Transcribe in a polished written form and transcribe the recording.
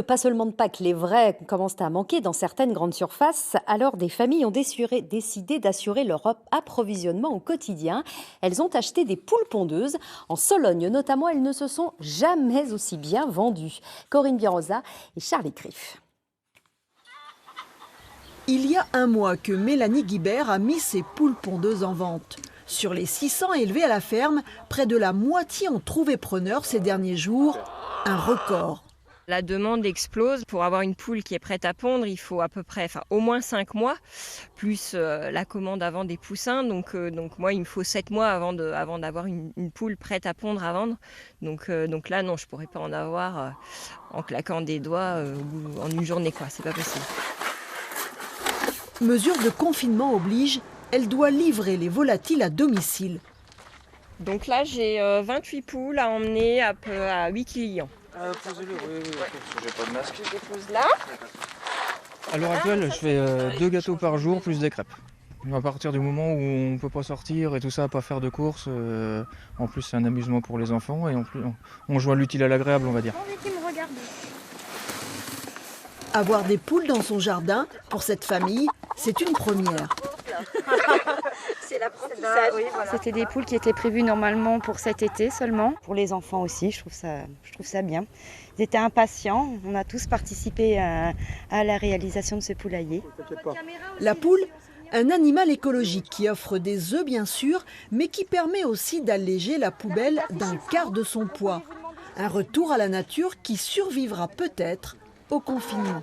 Pas seulement de Pâques, les vrais commencent à manquer dans certaines grandes surfaces. Alors, des familles ont décidé d'assurer leur approvisionnement au quotidien. Elles ont acheté des poules pondeuses. En Sologne, notamment, elles ne se sont jamais aussi bien vendues. Corinne Birosa et Charlie Criff. Il y a un mois que Mélanie Guibert a mis ses poules pondeuses en vente. Sur les 600 élevées à la ferme, près de la moitié ont trouvé preneur ces derniers jours. Un record. La demande explose. Pour avoir une poule qui est prête à pondre, il faut à peu près, au moins 5 mois, plus la commande avant des poussins. Donc moi, il me faut 7 mois avant d'avoir une poule prête à pondre à vendre. Donc là, non, je ne pourrais pas en avoir en claquant des doigts ou en une journée, quoi. C'est pas possible. Mesure de confinement oblige, elle doit livrer les volatiles à domicile. Donc là, j'ai 28 poules à emmener à 8 clients. Posez-le, oui, parce que j'ai pas de masque. Je dépose là. À l'heure actuelle, je fais 2 gâteaux par jour plus des crêpes. À partir du moment où on ne peut pas sortir et tout ça, pas faire de courses, en plus c'est un amusement pour les enfants et en plus on joint l'utile à l'agréable, on va dire. Avoir des poules dans son jardin, pour cette famille, c'est une première. C'est l'apprentissage. Oui, voilà. C'était des poules qui étaient prévues normalement pour cet été seulement. Pour les enfants aussi, je trouve ça bien. Ils étaient impatients, on a tous participé à la réalisation de ce poulailler. La poule, un animal écologique qui offre des œufs bien sûr, mais qui permet aussi d'alléger la poubelle d'un quart de son poids. Un retour à la nature qui survivra peut-être au confinement.